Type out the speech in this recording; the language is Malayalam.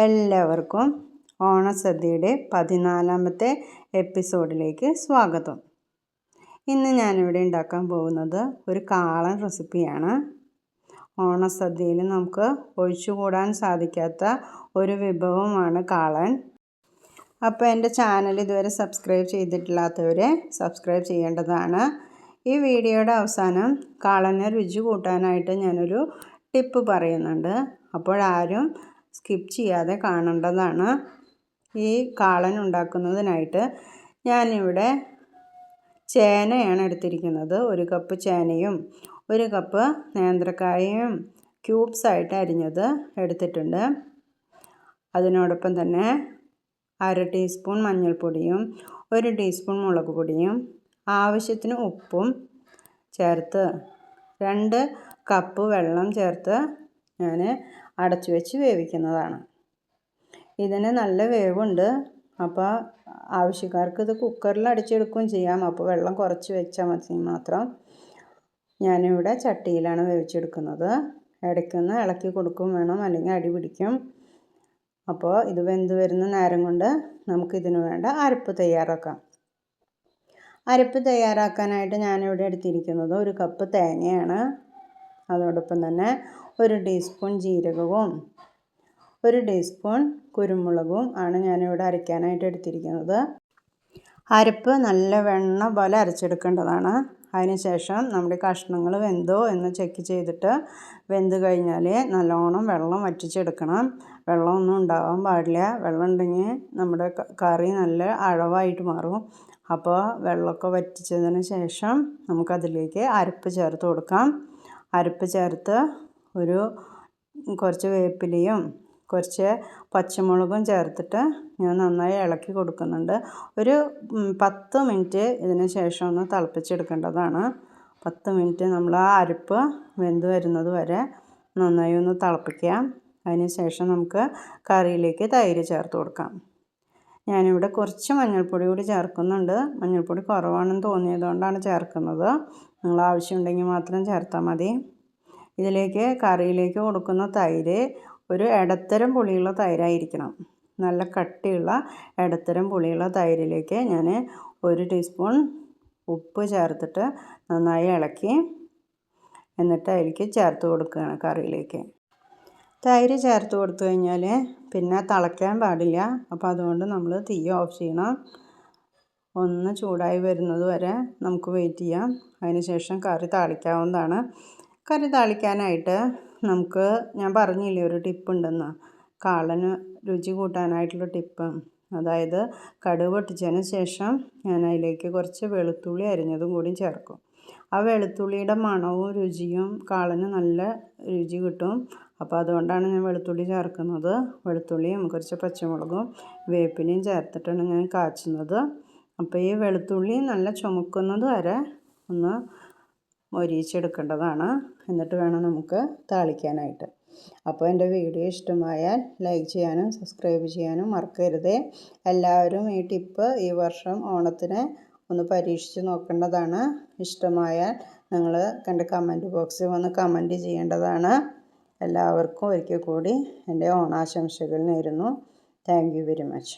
എല്ലാവർക്കും ഓണസദ്യയുടെ 14ാമത്തെ എപ്പിസോഡിലേക്ക് സ്വാഗതം. ഇന്ന് ഞാനിവിടെ ഉണ്ടാക്കാൻ പോകുന്നത് ഒരു കാളൻ റെസിപ്പിയാണ്. ഓണസദ്യയിൽ നമുക്ക് ഒഴിച്ചുകൂടാൻ സാധിക്കാത്ത ഒരു വിഭവമാണ് കാളൻ. അപ്പോൾ എൻ്റെ ചാനൽ ഇതുവരെ സബ്സ്ക്രൈബ് ചെയ്തിട്ടില്ലാത്തവരെ സബ്സ്ക്രൈബ് ചെയ്യേണ്ടതാണ്. ഈ വീഡിയോയുടെ അവസാനം കാളനെ രുചി കൂട്ടാനായിട്ട് ഞാനൊരു ടിപ്പ് പറയുന്നുണ്ട്. അപ്പോഴാരും സ്കിപ്പ് ചെയ്യാതെ കാണേണ്ടതാണ്. ഈ കാളൻ ഉണ്ടാക്കുന്നതിനായിട്ട് ഞാനിവിടെ ചേനയാണ് എടുത്തിരിക്കുന്നത്. 1 കപ്പ് ചേനയും 1 കപ്പ് നേന്ത്രക്കായയും ക്യൂബ്സായിട്ട് അരിഞ്ഞത് എടുത്തിട്ടുണ്ട്. അതിനോടൊപ്പം തന്നെ 1/2 ടീസ്പൂൺ മഞ്ഞൾപ്പൊടിയും 1 ടീസ്പൂൺ മുളക് പൊടിയും ആവശ്യത്തിന് ഉപ്പും ചേർത്ത് 2 കപ്പ് വെള്ളം ചേർത്ത് ഞാൻ അടച്ചു വെച്ച് വേവിക്കുന്നതാണ്. ഇതിന് നല്ല വേവുണ്ട്. അപ്പോൾ ആവശ്യക്കാർക്ക് ഇത് കുക്കറിൽ അടിച്ചെടുക്കുകയും ചെയ്യാം. അപ്പോൾ വെള്ളം കുറച്ച് വെച്ചാൽ മതി മാത്രം. ഞാനിവിടെ ചട്ടിയിലാണ് വേവിച്ചെടുക്കുന്നത്. ഇടയ്ക്കൊന്ന് ഇളക്കി കൊടുക്കും വേണം, അല്ലെങ്കിൽ അടി പിടിക്കും. അപ്പോൾ ഇത് വെന്ത് വരുന്ന നേരം കൊണ്ട് നമുക്കിതിന് വേണ്ട അരപ്പ് തയ്യാറാക്കാം. അരപ്പ് തയ്യാറാക്കാനായിട്ട് ഞാനിവിടെ എടുത്തിരിക്കുന്നത് 1 കപ്പ് തേങ്ങയാണ്. അതോടൊപ്പം തന്നെ 1 ടീസ്പൂൺ ജീരകവും 1 ടീസ്പൂൺ കുരുമുളകും ആണ് ഞാനിവിടെ അരയ്ക്കാനായിട്ട് എടുത്തിരിക്കുന്നത്. അരപ്പ് നല്ല വെണ്ണ പോലെ അരച്ചെടുക്കേണ്ടതാണ്. അതിനുശേഷം നമ്മുടെ കഷ്ണങ്ങൾ വെന്തോ എന്ന് ചെക്ക് ചെയ്തിട്ട് വെന്ത് കഴിഞ്ഞാൽ നല്ലോണം വെള്ളം വറ്റിച്ചെടുക്കണം. വെള്ളമൊന്നും ഉണ്ടാവാൻ പാടില്ല. വെള്ളം ഉണ്ടെങ്കിൽ നമ്മുടെ കറി നല്ല അഴവായിട്ട് മാറും. അപ്പോൾ വെള്ളമൊക്കെ വറ്റിച്ചതിന് ശേഷം നമുക്കതിലേക്ക് അരപ്പ് ചേർത്ത് കൊടുക്കാം. അരപ്പ് ചേർത്ത് കുറച്ച് വേപ്പിലയും കുറച്ച് പച്ചമുളകും ചേർത്തിട്ട് ഞാൻ നന്നായി ഇളക്കി കൊടുക്കുന്നുണ്ട്. ഒരു 10 മിനിറ്റ് ഇതിന് ശേഷം ഒന്ന് തിളപ്പിച്ചെടുക്കേണ്ടതാണ്. 10 മിനിറ്റ് നമ്മൾ ആ അരപ്പ് വെന്ത് വരുന്നത് വരെ നന്നായി ഒന്ന് തിളപ്പിക്കാം. അതിന് ശേഷം നമുക്ക് കറിയിലേക്ക് തൈര് ചേർത്ത് കൊടുക്കാം. ഞാനിവിടെ കുറച്ച് മഞ്ഞൾപ്പൊടി കൂടി ചേർക്കുന്നുണ്ട്. മഞ്ഞൾപ്പൊടി കുറവാണെന്ന് തോന്നിയതുകൊണ്ടാണ് ചേർക്കുന്നത്. നിങ്ങൾ ആവശ്യമുണ്ടെങ്കിൽ മാത്രം ചേർത്താൽ മതി. ഇതിലേക്ക് കറിയിലേക്ക് കൊടുക്കുന്ന തൈര് ഒരു ഇടത്തരം പുളിയുള്ള തൈരായിരിക്കണം. നല്ല കട്ടിയുള്ള ഇടത്തരം പുളിയുള്ള തൈരിലേക്ക് ഞാൻ 1 ടീസ്പൂൺ ഉപ്പ് ചേർത്തിട്ട് നന്നായി ഇളക്കി എന്നിട്ട് അതിലേക്ക് ചേർത്ത് കൊടുക്കുകയാണ് കറിയിലേക്ക്. തൈര് ചേർത്ത് കൊടുത്തു കഴിഞ്ഞാൽ പിന്നെ തിളയ്ക്കാൻ പാടില്ല. അപ്പോൾ അതുകൊണ്ട് നമ്മൾ തീ ഓഫ് ചെയ്യണം. ഒന്ന് ചൂടായി വരുന്നത് വരെ നമുക്ക് വെയിറ്റ് ചെയ്യാം. അതിന് ശേഷം കറി താളിക്കാവുന്നതാണ്. കറി താളിക്കാനായിട്ട് നമുക്ക് ഞാൻ പറഞ്ഞില്ലേ ഒരു ടിപ്പുണ്ടെന്ന്, കാളന് രുചി കൂട്ടാനായിട്ടുള്ള ടിപ്പ്. അതായത് കടുക് പൊട്ടിച്ചതിന് ശേഷം ഞാൻ അതിലേക്ക് കുറച്ച് വെളുത്തുള്ളി അരിഞ്ഞതും കൂടി ചേർക്കും. ആ വെളുത്തുള്ളിയുടെ മണവും രുചിയും കാളന് നല്ല രുചി കിട്ടും. അപ്പോൾ അതുകൊണ്ടാണ് ഞാൻ വെളുത്തുള്ളി ചേർക്കുന്നത്. വെളുത്തുള്ളിയും കുറച്ച് പച്ചമുളകും വേപ്പിലയും ചേർത്തിട്ടാണ് ഞാൻ കാച്ചുന്നത്. അപ്പോൾ ഈ വെളുത്തുള്ളി നല്ല ചുമക്കുന്നത് വരെ ഒന്ന് മൊരിയിച്ചെടുക്കേണ്ടതാണ്. എന്നിട്ട് വേണം നമുക്ക് താളിക്കാനായിട്ട്. അപ്പോൾ എൻ്റെ വീഡിയോ ഇഷ്ടമായാൽ ലൈക്ക് ചെയ്യാനും സബ്സ്ക്രൈബ് ചെയ്യാനും മറക്കരുത്. എല്ലാവരും ഈ ടിപ്പ് ഈ വർഷം ഓണത്തിന് ഒന്ന് പരീക്ഷിച്ച് നോക്കേണ്ടതാണ്. ഇഷ്ടമായാൽ നിങ്ങൾ എൻ്റെ കമൻറ്റ് ബോക്സിൽ വന്ന് കമൻറ്റ് ചെയ്യേണ്ടതാണ്. എല്ലാവർക്കും ഒരിക്കൽ കൂടി എൻ്റെ ഓണാശംസകൾ നേരുന്നു. Thank you very much.